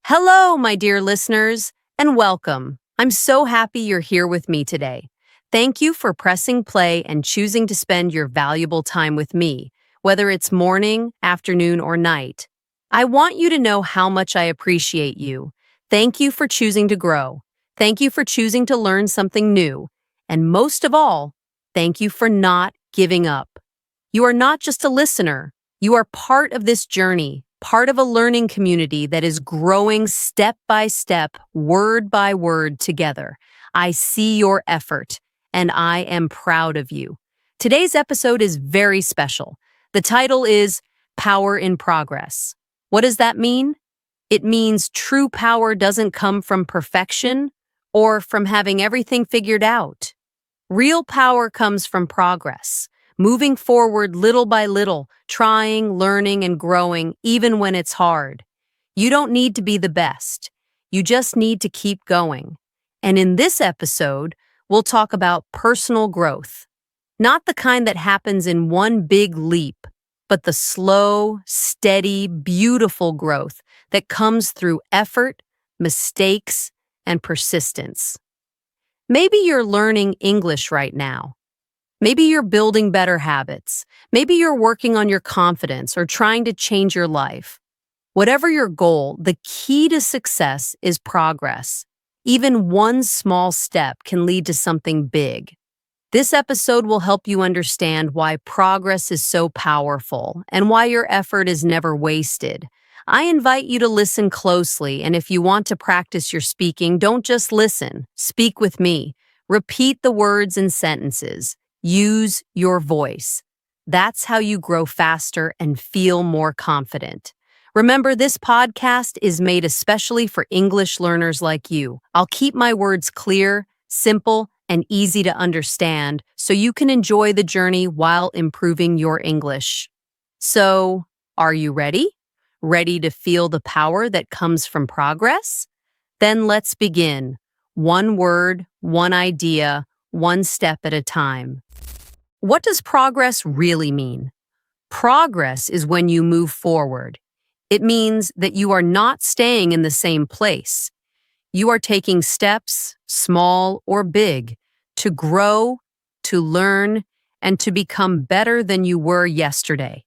Hello, my dear listeners, and welcome. I'm so happy you're here with me today. Thank you for pressing play and choosing to spend your valuable time with me, whether it's morning, afternoon, or night. I want you to know how much I appreciate you. Thank you for choosing to grow. Thank you for choosing to learn something new. And most of all, thank you for not giving up. You are not just a listener. You are part of this journey, part of a learning community that is growing step by step, word by word together. I see your effort, and I am proud of you. Today's episode is very special. The title is Power in Progress. What does that mean? It means true power doesn't come from perfection or from having everything figured out. Real power comes from progress, moving forward little by little, trying, learning, and growing, even when it's hard. You don't need to be the best. You just need to keep going. And in this episode, we'll talk about personal growth. Not the kind that happens in one big leap, but the slow, steady, beautiful growth that comes through effort, mistakes, and persistence. Maybe you're learning English right now. Maybe you're building better habits. Maybe you're working on your confidence or trying to change your life. Whatever your goal, the key to success is progress. Even one small step can lead to something big. This episode will help you understand why progress is so powerful and why your effort is never wasted. I invite you to listen closely, and if you want to practice your speaking, don't just listen. Speak with me. Repeat the words and sentences. Use your voice. That's how you grow faster and feel more confident. Remember, this podcast is made especially for English learners like you. I'll keep my words clear, simple, and easy to understand so you can enjoy the journey while improving your English. So, are you ready? Ready to feel the power that comes from progress? Then let's begin. One word, one idea, one step at a time. What does progress really mean? Progress is when you move forward. It means that you are not staying in the same place. You are taking steps, small or big, to grow, to learn, and to become better than you were yesterday.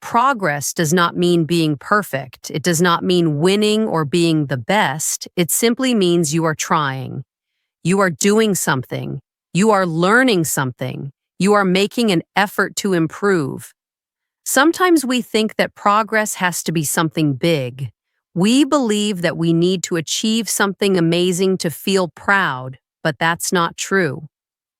Progress does not mean being perfect. It does not mean winning or being the best. It simply means you are trying. You are doing something. You are learning something. You are making an effort to improve. Sometimes we think that progress has to be something big. We believe that we need to achieve something amazing to feel proud, but that's not true.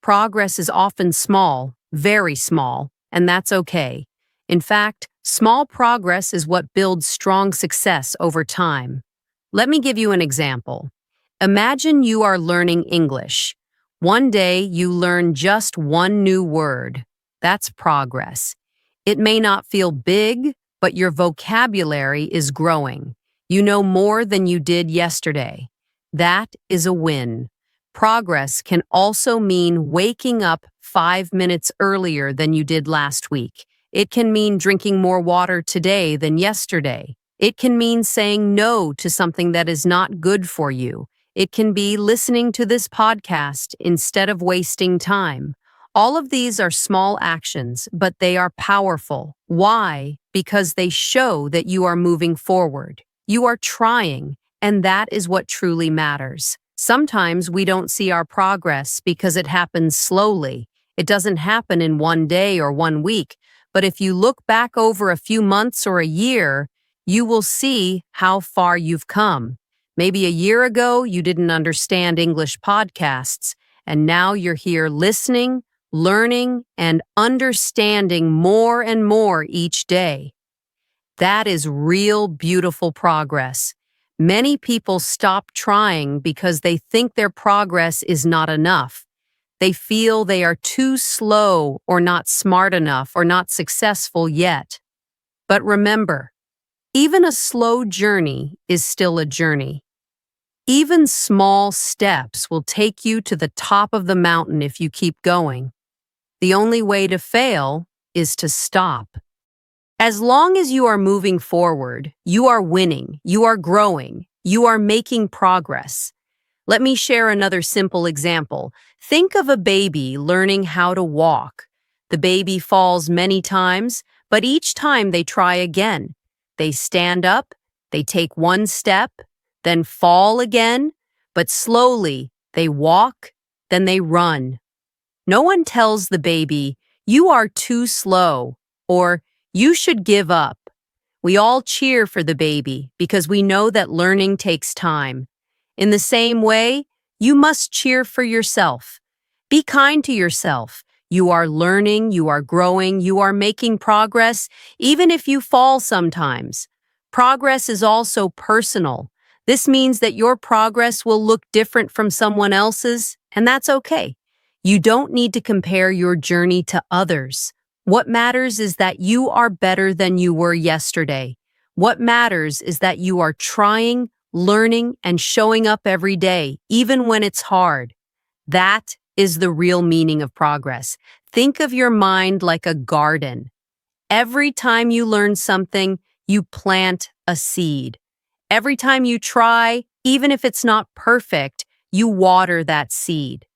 Progress is often small, very small, and that's okay. In fact, small progress is what builds strong success over time. Let me give you an example. Imagine you are learning English. One day you learn just one new word. That's progress. It may not feel big, but your vocabulary is growing. You know more than you did yesterday. That is a win. Progress can also mean waking up 5 minutes earlier than you did last week. It can mean drinking more water today than yesterday. It can mean saying no to something that is not good for you. It can be listening to this podcast instead of wasting time. All of these are small actions, but they are powerful. Why? Because they show that you are moving forward. You are trying, and that is what truly matters. Sometimes we don't see our progress because it happens slowly. It doesn't happen in one day or 1 week. But if you look back over a few months or a year, you will see how far you've come. Maybe a year ago, you didn't understand English podcasts, and now you're here listening, learning, and understanding more and more each day. That is real beautiful progress. Many people stop trying because they think their progress is not enough. They feel they are too slow or not smart enough or not successful yet. But remember, even a slow journey is still a journey. Even small steps will take you to the top of the mountain if you keep going. The only way to fail is to stop. As long as you are moving forward, you are winning, you are growing, You are making progress. Let me share another simple example. Think of a baby learning how to walk. The baby falls many times, but each time they try again. They stand up, they take one step, then fall again, but slowly they walk, then they run. No one tells the baby, "You are too slow," or "You should give up." We all cheer for the baby because we know that learning takes time. In the same way, you must cheer for yourself. Be kind to yourself. You are learning, you are growing, you are making progress, even if you fall sometimes. Progress is also personal. This means that your progress will look different from someone else's, and that's okay. You don't need to compare your journey to others. What matters is that you are better than you were yesterday. What matters is that you are trying, learning, and showing up every day, even when it's hard. That is the real meaning of progress. Think of your mind like a garden. Every time you learn something, you plant a seed. Every time you try, even if it's not perfect, you water that seed.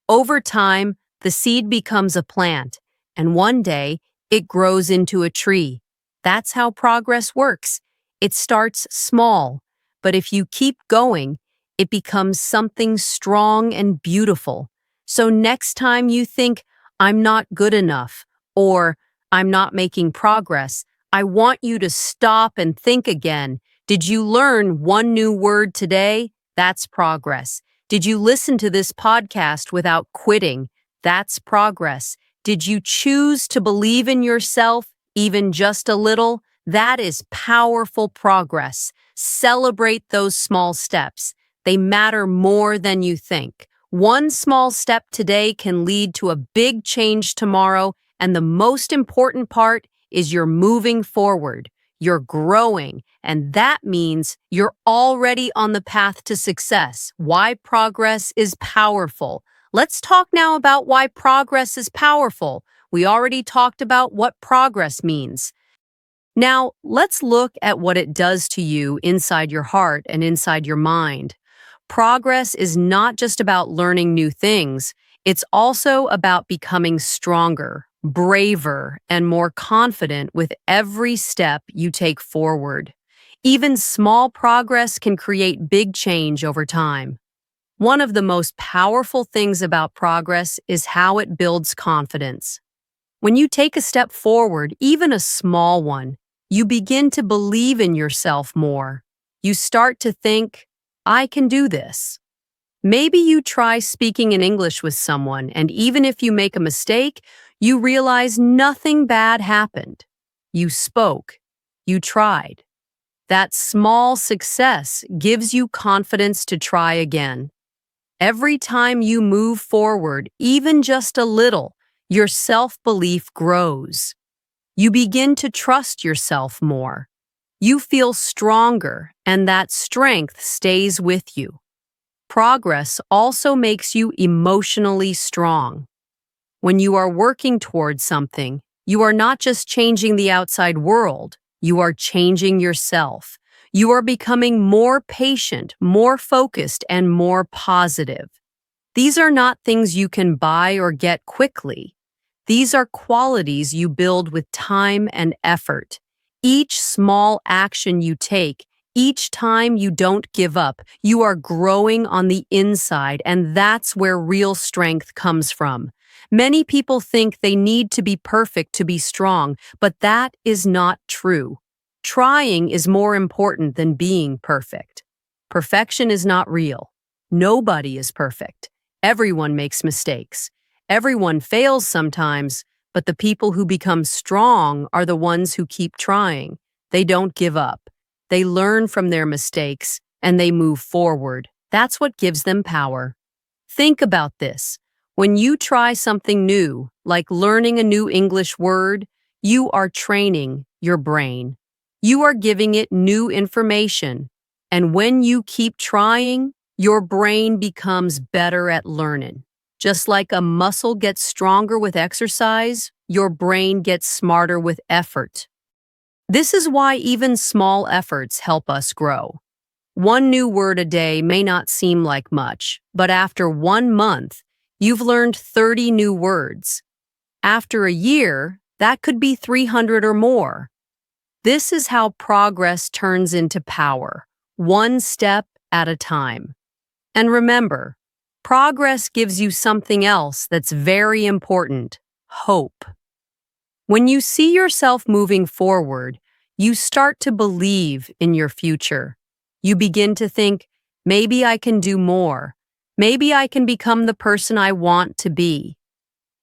Over time, the seed becomes a plant, and one day, it grows into a tree. That's how progress works. It starts small, but if you keep going, it becomes something strong and beautiful. So next time you think, "I'm not good enough," or "I'm not making progress," I want you to stop and think again. Did you learn one new word today? That's progress. Did you listen to this podcast without quitting? That's progress. Did you choose to believe in yourself, even just a little? That is powerful progress. Celebrate those small steps. They matter more than you think. One small step today can lead to a big change tomorrow, and the most important part is you're moving forward. You're growing, and that means you're already on the path to success. Why progress is powerful. Let's talk now about why progress is powerful. We already talked about what progress means. Now, let's look at what it does to you inside your heart and inside your mind. Progress is not just about learning new things, it's also about becoming stronger, braver, and more confident with every step you take forward. Even small progress can create big change over time. One of the most powerful things about progress is how it builds confidence. When you take a step forward, even a small one, you begin to believe in yourself more. You start to think, "I can do this." Maybe you try speaking in English with someone, and even if you make a mistake, you realize nothing bad happened. You spoke. You tried. That small success gives you confidence to try again. Every time you move forward, even just a little, your self-belief grows. You begin to trust yourself more. You feel stronger, and that strength stays with you. Progress also makes you emotionally strong. When you are working towards something, you are not just changing the outside world, you are changing yourself. You are becoming more patient, more focused, and more positive. These are not things you can buy or get quickly. These are qualities you build with time and effort. Each small action you take, each time you don't give up, you are growing on the inside, and that's where real strength comes from. Many people think they need to be perfect to be strong, but that is not true. Trying is more important than being perfect. Perfection is not real. Nobody is perfect. Everyone makes mistakes. Everyone fails sometimes, but the people who become strong are the ones who keep trying. They don't give up. They learn from their mistakes, and they move forward. That's what gives them power. Think about this. When you try something new, like learning a new English word, you are training your brain. You are giving it new information. And when you keep trying, your brain becomes better at learning. Just like a muscle gets stronger with exercise, your brain gets smarter with effort. This is why even small efforts help us grow. One new word a day may not seem like much, but after 1 month, you've learned 30 new words. After a year, that could be 300 or more. This is how progress turns into power, one step at a time. And remember, progress gives you something else that's very important: hope. When you see yourself moving forward, you start to believe in your future. You begin to think, maybe I can do more. Maybe I can become the person I want to be.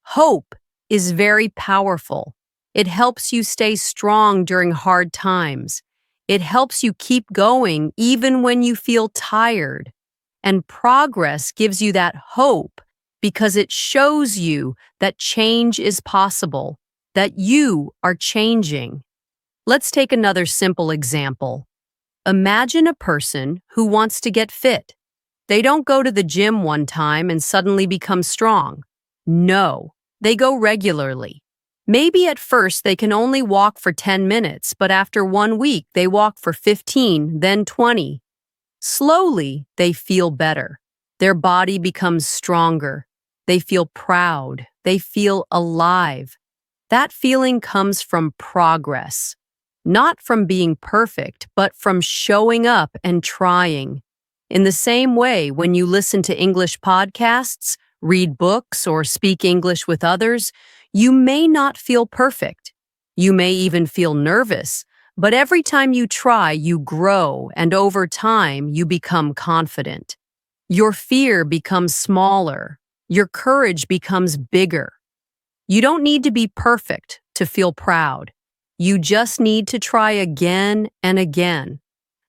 Hope is very powerful. It helps you stay strong during hard times. It helps you keep going even when you feel tired. And progress gives you that hope because it shows you that change is possible, that you are changing. Let's take another simple example. Imagine a person who wants to get fit. They don't go to the gym one time and suddenly become strong. No, they go regularly. Maybe at first they can only walk for 10 minutes, but after 1 week they walk for 15, then 20. Slowly, they feel better. Their body becomes stronger. They feel proud. They feel alive. That feeling comes from progress. Not from being perfect, but from showing up and trying. In the same way, when you listen to English podcasts, read books, or speak English with others, you may not feel perfect. You may even feel nervous, but every time you try, you grow, and over time, you become confident. Your fear becomes smaller. Your courage becomes bigger. You don't need to be perfect to feel proud. You just need to try again and again.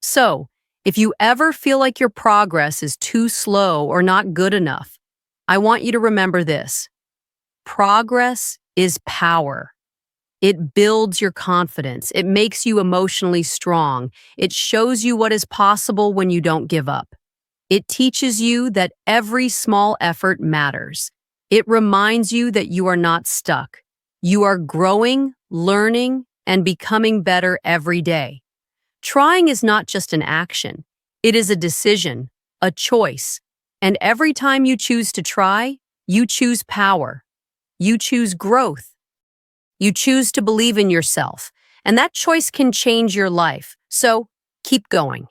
So, if you ever feel like your progress is too slow or not good enough, I want you to remember this. Progress is power. It builds your confidence. It makes you emotionally strong. It shows you what is possible when you don't give up. It teaches you that every small effort matters. It reminds you that you are not stuck. You are growing, learning, and becoming better every day. Trying is not just an action. It is a decision, a choice. And every time you choose to try, you choose power. You choose growth. You choose to believe in yourself, and that choice can change your life. So keep going,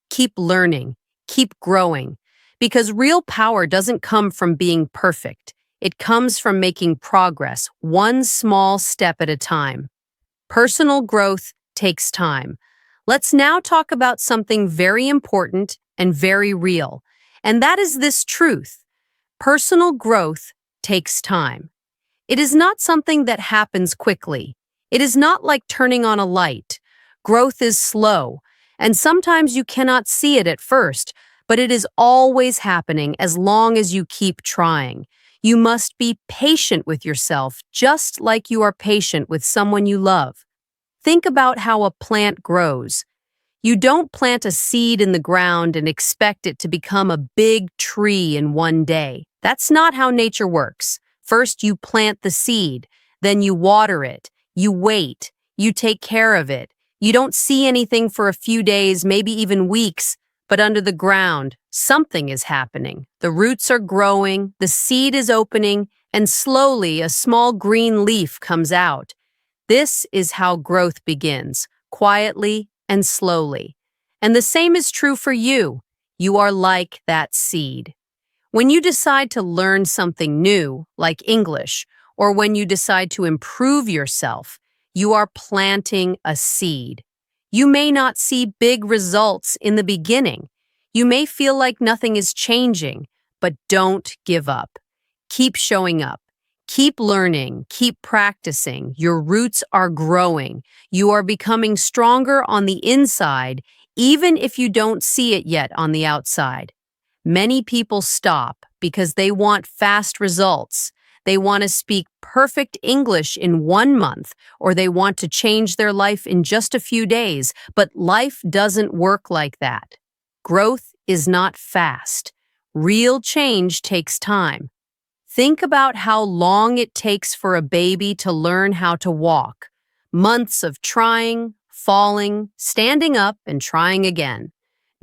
keep learning, keep growing, because real power doesn't come from being perfect. It comes from making progress one small step at a time. Personal growth takes time. Let's now talk about something very important and very real, and that is this truth. Personal growth takes time. It is not something that happens quickly. It is not like turning on a light. Growth is slow, and sometimes you cannot see it at first, but it is always happening as long as you keep trying. You must be patient with yourself, just like you are patient with someone you love. Think about how a plant grows. You don't plant a seed in the ground and expect it to become a big tree in one day. That's not how nature works. First, you plant the seed, then you water it, you wait, you take care of it. You don't see anything for a few days, maybe even weeks, but under the ground, something is happening. The roots are growing, the seed is opening, and slowly a small green leaf comes out. This is how growth begins, quietly and slowly. And the same is true for you. You are like that seed. When you decide to learn something new, like English, or when you decide to improve yourself, you are planting a seed. You may not see big results in the beginning. You may feel like nothing is changing, but don't give up. Keep showing up. Keep learning. Keep practicing. Your roots are growing. You are becoming stronger on the inside, even if you don't see it yet on the outside. Many people stop because they want fast results. They want to speak perfect English in 1 month, or they want to change their life in just a few days, but life doesn't work like that. Growth is not fast. Real change takes time. Think about how long it takes for a baby to learn how to walk. Months of trying, falling, standing up, and trying again.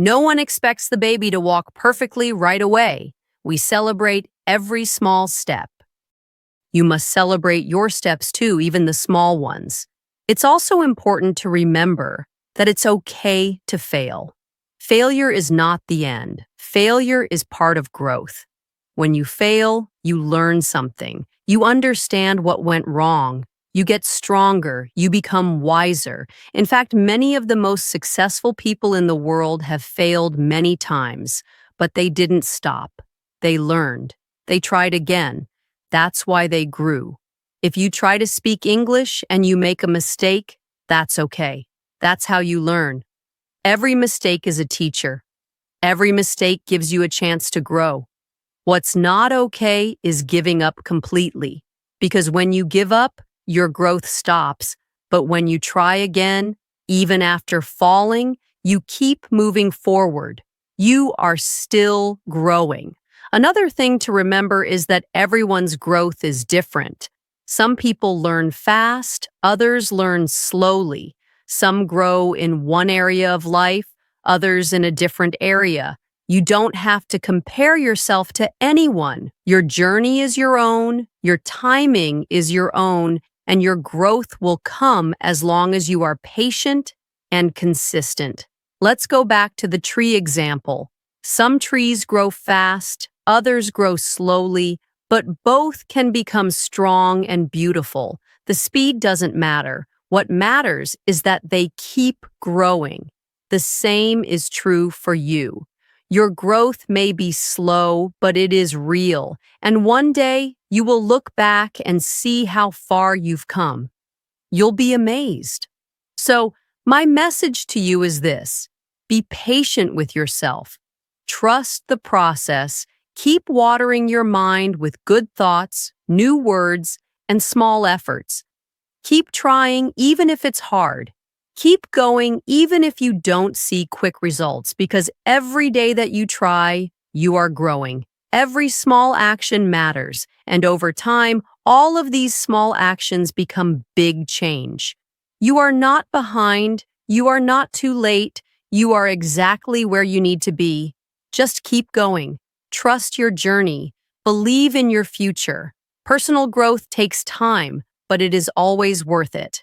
No one expects the baby to walk perfectly right away. We celebrate every small step. You must celebrate your steps too, even the small ones. It's also important to remember that it's okay to fail. Failure is not the end. Failure is part of growth. When you fail, you learn something. You understand what went wrong. You get stronger. You become wiser. In fact, many of the most successful people in the world have failed many times, but they didn't stop. They learned. They tried again. That's why they grew. If you try to speak English and you make a mistake, that's okay. That's how you learn. Every mistake is a teacher. Every mistake gives you a chance to grow. What's not okay is giving up completely, because when you give up, your growth stops. But when you try again, even after falling, you keep moving forward. You are still growing. Another thing to remember is that everyone's growth is different. Some people learn fast, others learn slowly. Some grow in one area of life, others in a different area. You don't have to compare yourself to anyone. Your journey is your own, your timing is your own, and your growth will come as long as you are patient and consistent. Let's go back to the tree example. Some trees grow fast, others grow slowly, but both can become strong and beautiful. The speed doesn't matter. What matters is that they keep growing. The same is true for you. Your growth may be slow, but it is real, and one day you will look back and see how far you've come. You'll be amazed. So, my message to you is this: be patient with yourself. Trust the process. Keep watering your mind with good thoughts, new words, and small efforts. Keep trying even if it's hard. Keep going even if you don't see quick results, because every day that you try, you are growing. Every small action matters, and over time, all of these small actions become big change. You are not behind. You are not too late. You are exactly where you need to be. Just keep going. Trust your journey. Believe in your future. Personal growth takes time, but it is always worth it.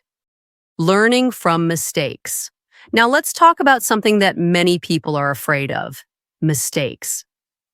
Learning from mistakes. Now let's talk about something that many people are afraid of: mistakes.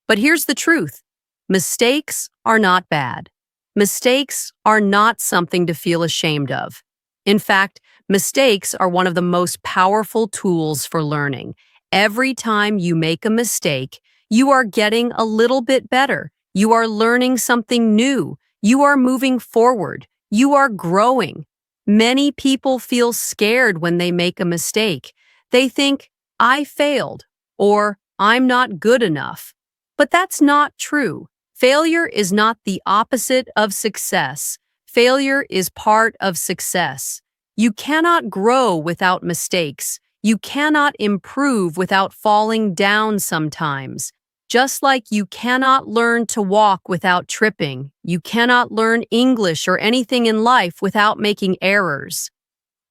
But here's the truth. Mistakes are not bad. Mistakes are not something to feel ashamed of. In fact, mistakes are one of the most powerful tools for learning. Every time you make a mistake, you are getting a little bit better. You are learning something new. You are moving forward. You are growing. Many people feel scared when they make a mistake. They think, I failed, or I'm not good enough. But that's not true. Failure is not the opposite of success. Failure is part of success. You cannot grow without mistakes. You cannot improve without falling down sometimes. Just like you cannot learn to walk without tripping, you cannot learn English or anything in life without making errors.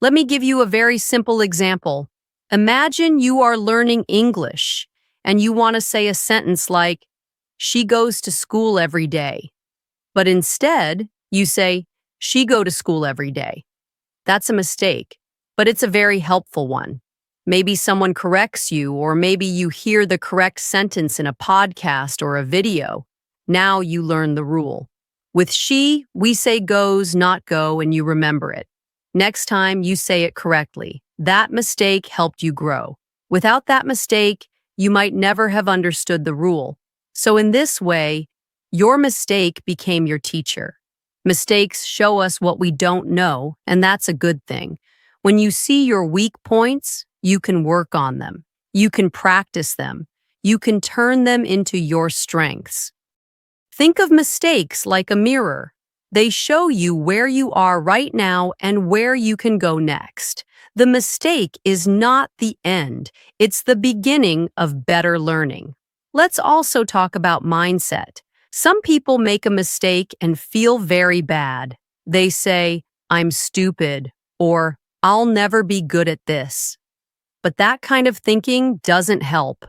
Let me give you a very simple example. Imagine you are learning English and you want to say a sentence like, she goes to school every day. But instead, you say, she go to school every day. That's a mistake, but it's a very helpful one. Maybe someone corrects you, or maybe you hear the correct sentence in a podcast or a video. Now you learn the rule. With she, we say goes, not go, and you remember it. Next time, you say it correctly. That mistake helped you grow. Without that mistake, you might never have understood the rule. So in this way, your mistake became your teacher. Mistakes show us what we don't know, and that's a good thing. When you see your weak points, you can work on them. You can practice them. You can turn them into your strengths. Think of mistakes like a mirror. They show you where you are right now and where you can go next. The mistake is not the end. It's the beginning of better learning. Let's also talk about mindset. Some people make a mistake and feel very bad. They say, I'm stupid, or I'll never be good at this. But that kind of thinking doesn't help.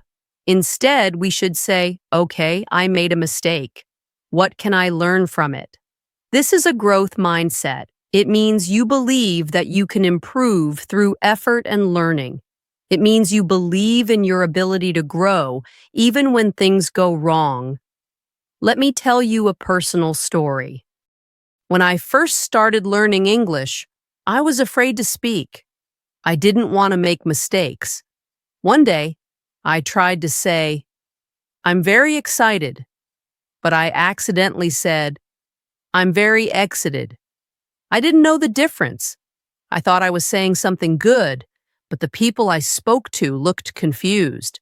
Instead, we should say, okay, I made a mistake. What can I learn from it? This is a growth mindset. It means you believe that you can improve through effort and learning. It means you believe in your ability to grow, even when things go wrong. Let me tell you a personal story. When I first started learning English, I was afraid to speak. I didn't want to make mistakes. One day, I tried to say, I'm very excited, but I accidentally said, I'm very exited. I didn't know the difference. I thought I was saying something good, but the people I spoke to looked confused.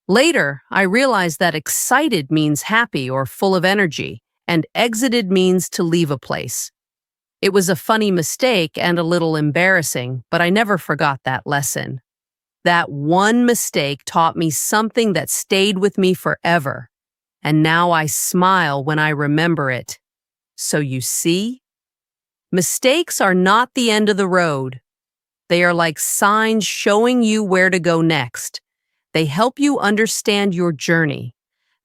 Later, I realized that excited means happy or full of energy, and exited means to leave a place. It was a funny mistake and a little embarrassing, but I never forgot that lesson. That one mistake taught me something that stayed with me forever, and now I smile when I remember it. So you see? Mistakes are not the end of the road. They are like signs showing you where to go next. They help you understand your journey.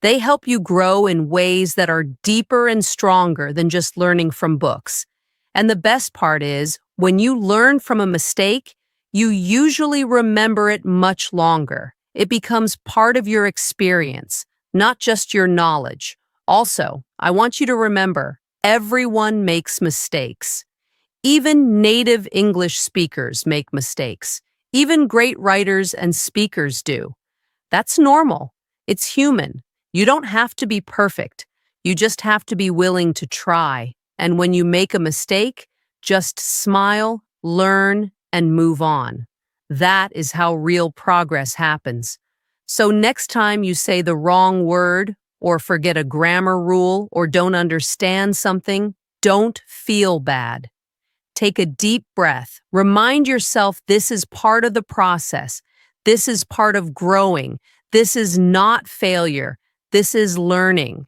They help you grow in ways that are deeper and stronger than just learning from books. And the best part is, when you learn from a mistake, you usually remember it much longer. It becomes part of your experience, not just your knowledge. Also, I want you to remember, everyone makes mistakes. Even native English speakers make mistakes. Even great writers and speakers do. That's normal. It's human. You don't have to be perfect. You just have to be willing to try. And when you make a mistake, just smile, learn, and move on. That is how real progress happens. So next time you say the wrong word, or forget a grammar rule, or don't understand something, don't feel bad. Take a deep breath. Remind yourself this is part of the process. This is part of growing. This is not failure. This is learning.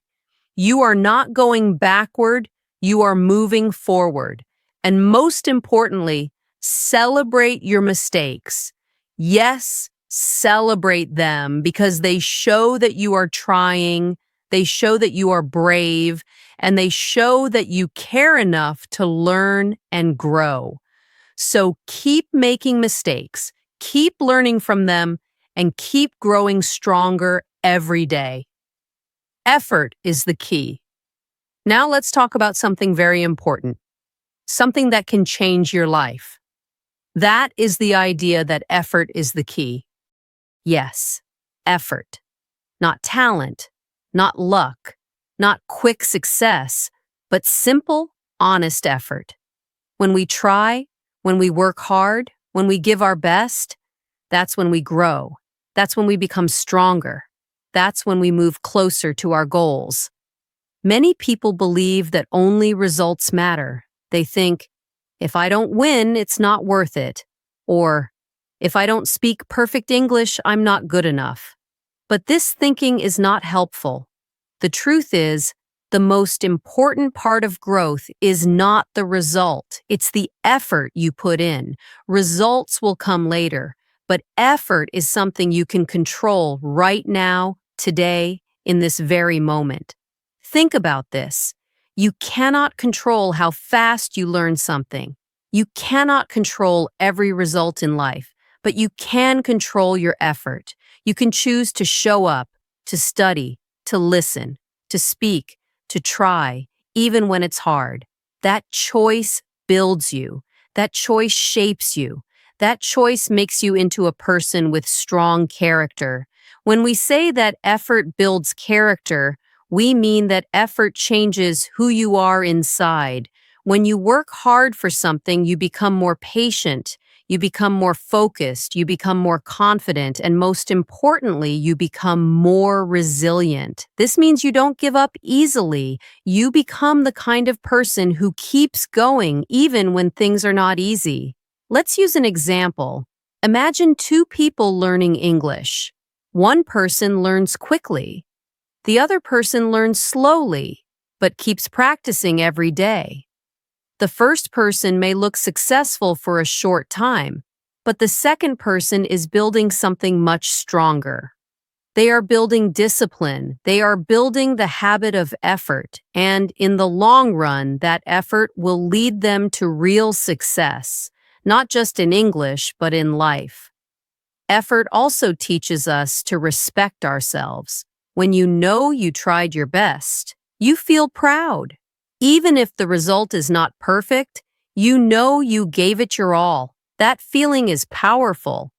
You are not going backward. You are moving forward. And most importantly, celebrate your mistakes. Yes, celebrate them because they show that you are trying, they show that you are brave, and they show that you care enough to learn and grow. So keep making mistakes, keep learning from them, and keep growing stronger every day. Effort is the key. Now let's talk about something very important, something that can change your life. That is the idea that effort is the key. Yes, effort. Not talent, not luck, not quick success, but simple, honest effort. When we try, when we work hard, when we give our best, that's when we grow. That's when we become stronger. That's when we move closer to our goals. Many people believe that only results matter. They think, if I don't win, it's not worth it. Or, if I don't speak perfect English, I'm not good enough. But this thinking is not helpful. The truth is, the most important part of growth is not the result. It's the effort you put in. Results will come later, but effort is something you can control right now, today, in this very moment. Think about this. You cannot control how fast you learn something. You cannot control every result in life, but you can control your effort. You can choose to show up, to study, to listen, to speak, to try, even when it's hard. That choice builds you. That choice shapes you. That choice makes you into a person with strong character. When we say that effort builds character, we mean that effort changes who you are inside. When you work hard for something, you become more patient, you become more focused, you become more confident, and most importantly, you become more resilient. This means you don't give up easily. You become the kind of person who keeps going even when things are not easy. Let's use an example. Imagine two people learning English. One person learns quickly. The other person learns slowly, but keeps practicing every day. The first person may look successful for a short time, But the second person is building something much stronger. They are building discipline. They are building the habit of effort. And in the long run, that effort will lead them to real success, not just in English, but in life. Effort also teaches us to respect ourselves. When you know you tried your best, you feel proud. Even if the result is not perfect, you know you gave it your all. That feeling is powerful.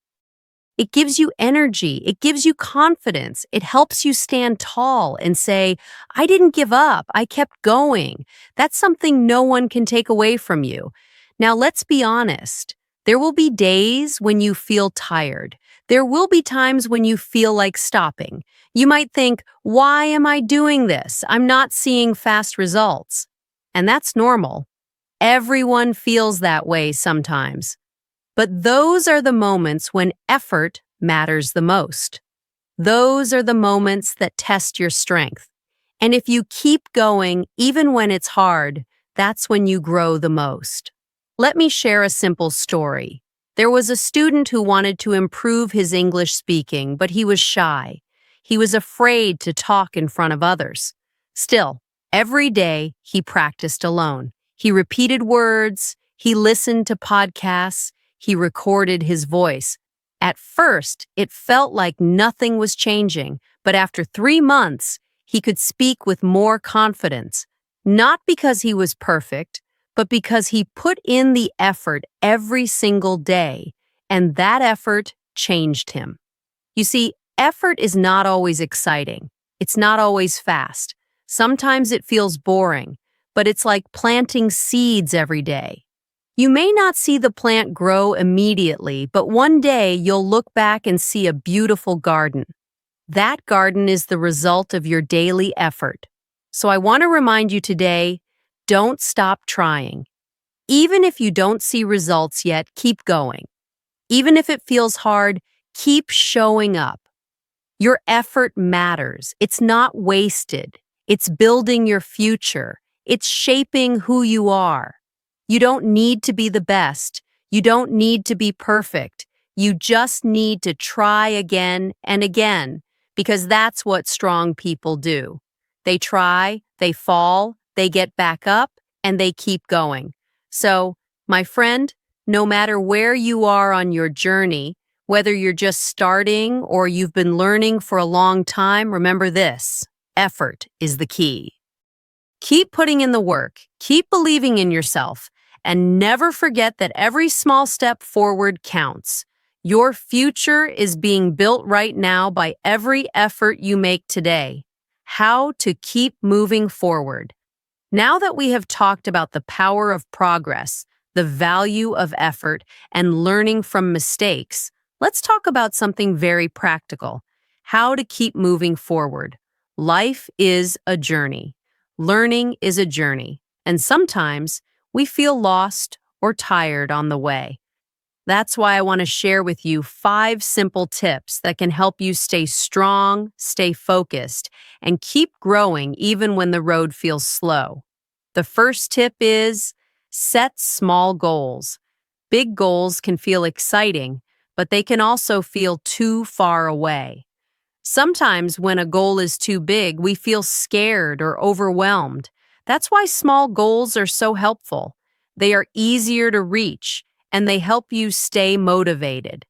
It gives you energy. It gives you confidence. It helps you stand tall and say, I didn't give up. I kept going. That's something no one can take away from you. Now, let's be honest. There will be days when you feel tired. There will be times when you feel like stopping. You might think, why am I doing this? I'm not seeing fast results. And that's normal. Everyone feels that way sometimes. But those are the moments when effort matters the most. Those are the moments that test your strength. And if you keep going, even when it's hard, that's when you grow the most. Let me share a simple story. There was a student who wanted to improve his English speaking, but he was shy. He was afraid to talk in front of others. Still, every day he practiced alone. He repeated words, he listened to podcasts, he recorded his voice. At first, it felt like nothing was changing, but after 3 months, he could speak with more confidence. Not because he was perfect, but because he put in the effort every single day, and that effort changed him. You see, effort is not always exciting. It's not always fast. Sometimes it feels boring, but it's like planting seeds every day. You may not see the plant grow immediately, but one day you'll look back and see a beautiful garden. That garden is the result of your daily effort. So I want to remind you today, don't stop trying. Even if you don't see results yet, keep going. Even if it feels hard, keep showing up. Your effort matters. It's not wasted. It's building your future. It's shaping who you are. You don't need to be the best. You don't need to be perfect. You just need to try again and again, because that's what strong people do. They try, they fall, they get back up, and they keep going. So, my friend, no matter where you are on your journey, whether you're just starting or you've been learning for a long time, remember this: effort is the key. Keep putting in the work, keep believing in yourself, and never forget that every small step forward counts. Your future is being built right now by every effort you make today. How to keep moving forward. Now that we have talked about the power of progress, the value of effort, and learning from mistakes, let's talk about something very practical: how to keep moving forward. Life is a journey. Learning is a journey, and sometimes we feel lost or tired on the way. That's why I want to share with you 5 simple tips that can help you stay strong, stay focused, and keep growing even when the road feels slow. The first tip is set small goals. Big goals can feel exciting, but they can also feel too far away. Sometimes when a goal is too big, we feel scared or overwhelmed. That's why small goals are so helpful. They are easier to reach, and they help you stay motivated.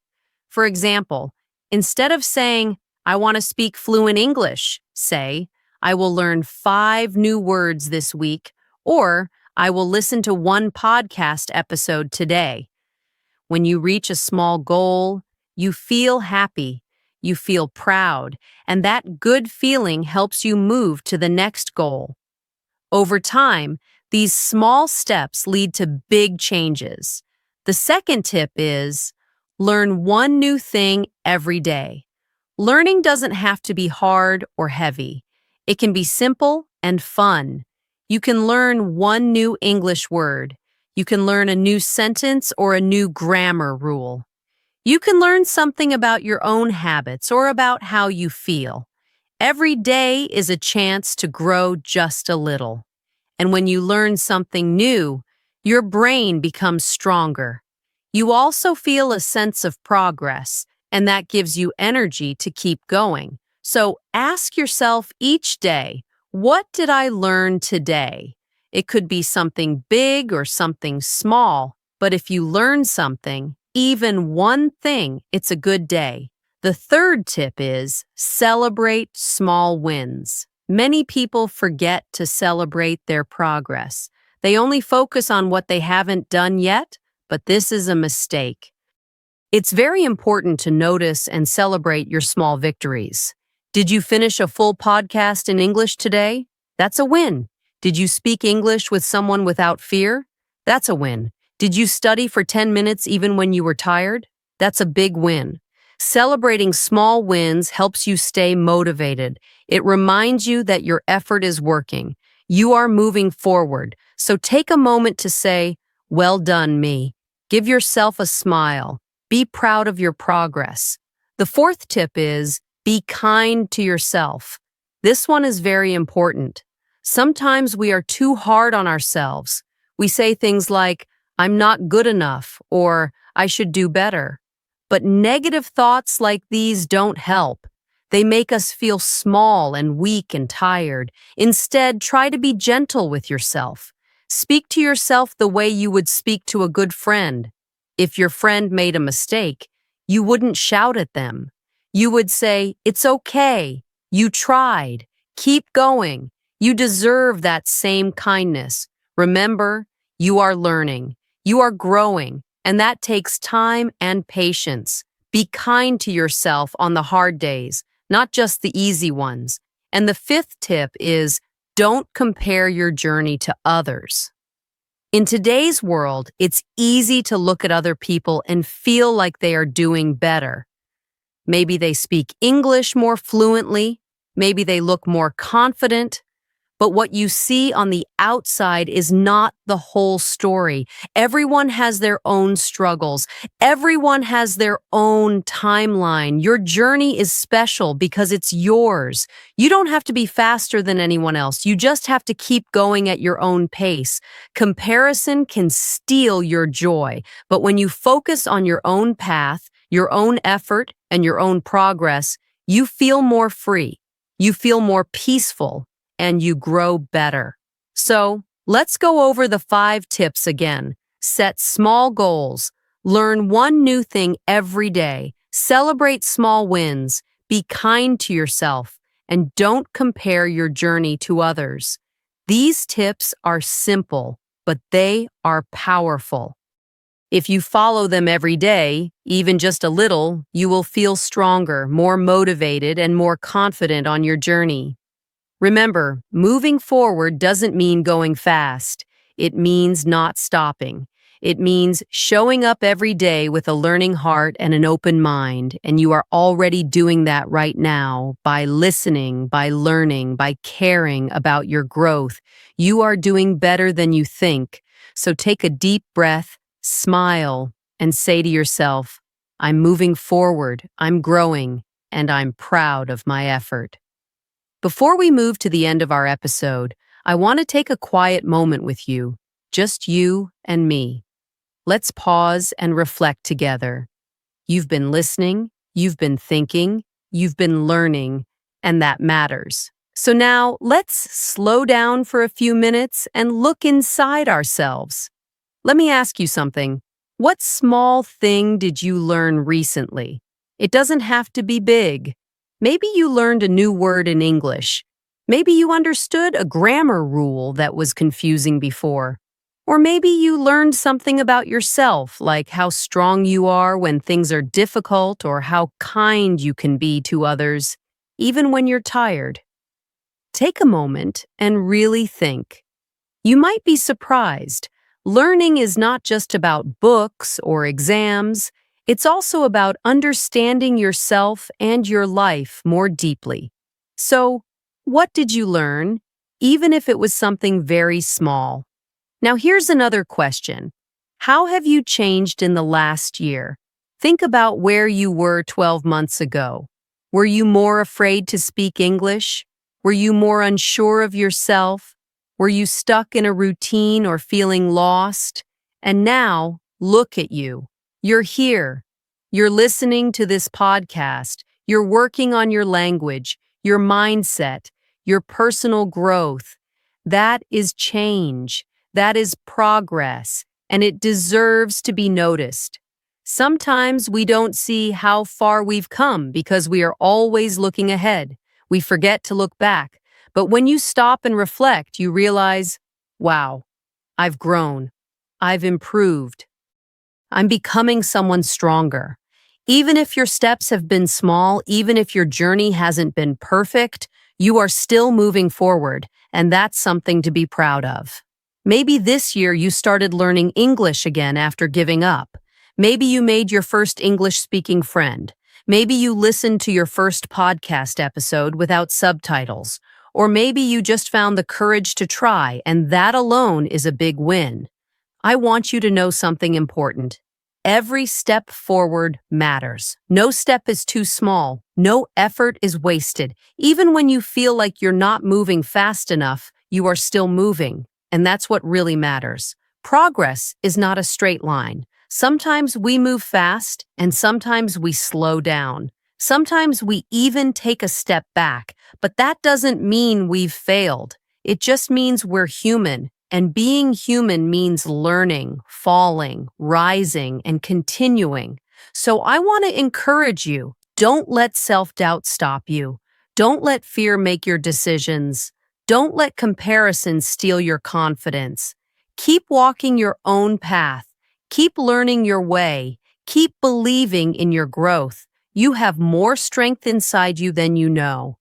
For example, instead of saying, I want to speak fluent English, say, I will learn 5 new words this week, or I will listen to 1 podcast episode today. When you reach a small goal, you feel happy. You feel proud, and that good feeling helps you move to the next goal. Over time, these small steps lead to big changes. The second tip is learn 1 new thing every day. Learning doesn't have to be hard or heavy. It can be simple and fun. You can learn 1 new English word. You can learn a new sentence or a new grammar rule. You can learn something about your own habits or about how you feel. Every day is a chance to grow just a little. And when you learn something new, your brain becomes stronger. You also feel a sense of progress, and that gives you energy to keep going. So ask yourself each day, what did I learn today? It could be something big or something small, but if you learn something, even one thing, it's a good day. The third tip is celebrate small wins. Many people forget to celebrate their progress. They only focus on what they haven't done yet, but this is a mistake. It's very important to notice and celebrate your small victories. Did you finish a full podcast in English today? That's a win. Did you speak English with someone without fear? That's a win. Did you study for 10 minutes even when you were tired? That's a big win. Celebrating small wins helps you stay motivated. It reminds you that your effort is working. You are moving forward. So take a moment to say, "Well done, me." Give yourself a smile. Be proud of your progress. The fourth tip is be kind to yourself. This one is very important. Sometimes we are too hard on ourselves. We say things like, "I'm not good enough," or "I should do better." But negative thoughts like these don't help. They make us feel small and weak and tired. Instead, try to be gentle with yourself. Speak to yourself the way you would speak to a good friend. If your friend made a mistake, you wouldn't shout at them. You would say, "It's okay. You tried. Keep going. You deserve that same kindness. Remember, you are learning. You are growing, and that takes time and patience. Be kind to yourself on the hard days, not just the easy ones." And the fifth tip is don't compare your journey to others. In today's world, it's easy to look at other people and feel like they are doing better. Maybe they speak English more fluently, maybe they look more confident, but what you see on the outside is not the whole story. Everyone has their own struggles. Everyone has their own timeline. Your journey is special because it's yours. You don't have to be faster than anyone else. You just have to keep going at your own pace. Comparison can steal your joy, but when you focus on your own path, your own effort, and your own progress, you feel more free. You feel more peaceful, and you grow better. So, let's go over the 5 tips again. Set small goals. Learn one new thing every day. Celebrate small wins. Be kind to yourself. And don't compare your journey to others. These tips are simple, but they are powerful. If you follow them every day, even just a little, you will feel stronger, more motivated, and more confident on your journey. Remember, moving forward doesn't mean going fast. It means not stopping. It means showing up every day with a learning heart and an open mind, and you are already doing that right now by listening, by learning, by caring about your growth. You are doing better than you think. So take a deep breath, smile, and say to yourself, "I'm moving forward, I'm growing, and I'm proud of my effort." Before we move to the end of our episode, I want to take a quiet moment with you, just you and me. Let's pause and reflect together. You've been listening, you've been thinking, you've been learning, and that matters. So now let's slow down for a few minutes and look inside ourselves. Let me ask you something. What small thing did you learn recently? It doesn't have to be big. Maybe you learned a new word in English. Maybe you understood a grammar rule that was confusing before. Or maybe you learned something about yourself, like how strong you are when things are difficult or how kind you can be to others, even when you're tired. Take a moment and really think. You might be surprised. Learning is not just about books or exams. It's also about understanding yourself and your life more deeply. So, what did you learn, even if it was something very small? Now, here's another question. How have you changed in the last year? Think about where you were 12 months ago. Were you more afraid to speak English? Were you more unsure of yourself? Were you stuck in a routine or feeling lost? And now, look at you. You're here. You're listening to this podcast. You're working on your language, your mindset, your personal growth. That is change. That is progress, and it deserves to be noticed. Sometimes we don't see how far we've come because we are always looking ahead. We forget to look back. But when you stop and reflect, you realize, wow, I've grown. I've improved. I'm becoming someone stronger. Even if your steps have been small, even if your journey hasn't been perfect, you are still moving forward, and that's something to be proud of. Maybe this year you started learning English again after giving up. Maybe you made your first English-speaking friend. Maybe you listened to your first podcast episode without subtitles. Or maybe you just found the courage to try, and that alone is a big win. I want you to know something important. Every step forward matters. No step is too small. No effort is wasted. Even when you feel like you're not moving fast enough, you are still moving. And that's what really matters. Progress is not a straight line. Sometimes we move fast, and sometimes we slow down. Sometimes we even take a step back, but that doesn't mean we've failed. It just means we're human. And being human means learning, falling, rising, and continuing. So I want to encourage you. Don't let self-doubt stop you. Don't let fear make your decisions. Don't let comparison steal your confidence. Keep walking your own path. Keep learning your way. Keep believing in your growth. You have more strength inside you than you know.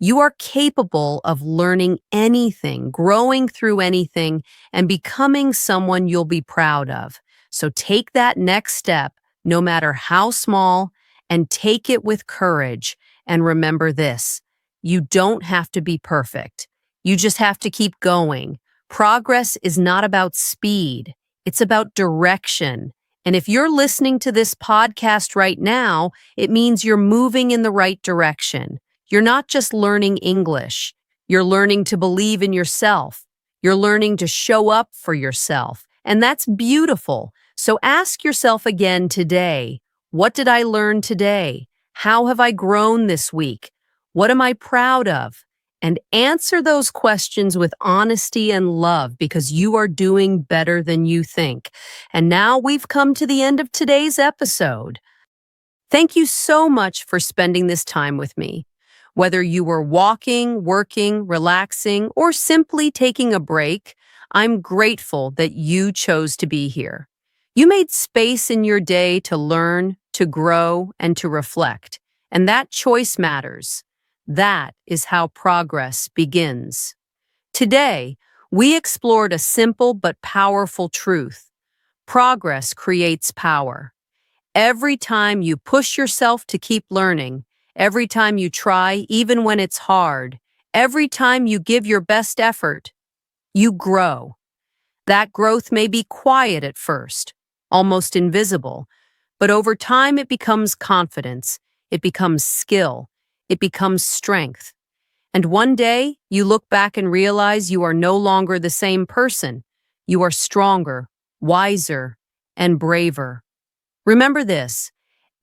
You are capable of learning anything, growing through anything, and becoming someone you'll be proud of. So take that next step, no matter how small, and take it with courage. And remember this, you don't have to be perfect. You just have to keep going. Progress is not about speed. It's about direction. And if you're listening to this podcast right now, it means you're moving in the right direction. You're not just learning English. You're learning to believe in yourself. You're learning to show up for yourself. And that's beautiful. So ask yourself again today, what did I learn today? How have I grown this week? What am I proud of? And answer those questions with honesty and love because you are doing better than you think. And now we've come to the end of today's episode. Thank you so much for spending this time with me. Whether you were walking, working, relaxing, or simply taking a break, I'm grateful that you chose to be here. You made space in your day to learn, to grow, and to reflect. And that choice matters. That is how progress begins. Today, we explored a simple but powerful truth. Progress creates power. Every time you push yourself to keep learning, every time you try, even when it's hard, every time you give your best effort, you grow. That growth may be quiet at first, almost invisible, but over time it becomes confidence, it becomes skill, it becomes strength. And one day, you look back and realize you are no longer the same person. You are stronger, wiser, and braver. Remember this,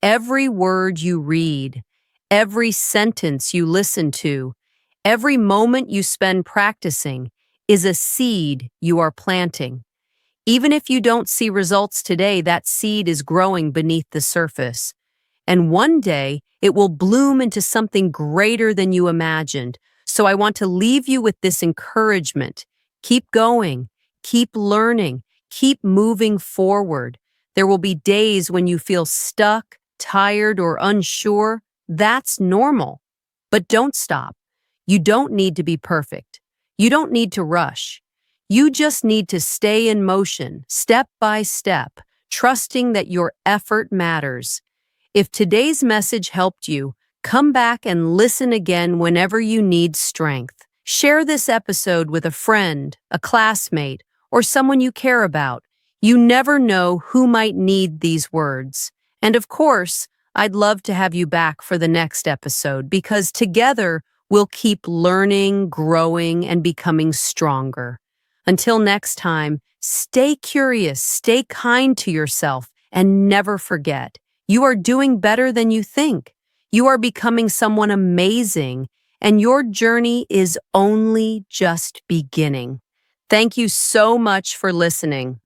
every word you read, every sentence you listen to, every moment you spend practicing is a seed you are planting. Even if you don't see results today, that seed is growing beneath the surface. And one day, it will bloom into something greater than you imagined. So I want to leave you with this encouragement. Keep going, keep learning, keep moving forward. There will be days when you feel stuck, tired, or unsure. That's normal. But don't stop. You don't need to be perfect. You don't need to rush. You just need to stay in motion, step by step, trusting that your effort matters. If today's message helped you, come back and listen again whenever you need strength. Share this episode with a friend, a classmate, or someone you care about. You never know who might need these words. And of course, I'd love to have you back for the next episode because together we'll keep learning, growing, and becoming stronger. Until next time, stay curious, stay kind to yourself, And never forget, you are doing better than you think. You are becoming someone amazing, and your journey is only just beginning. Thank you so much for listening.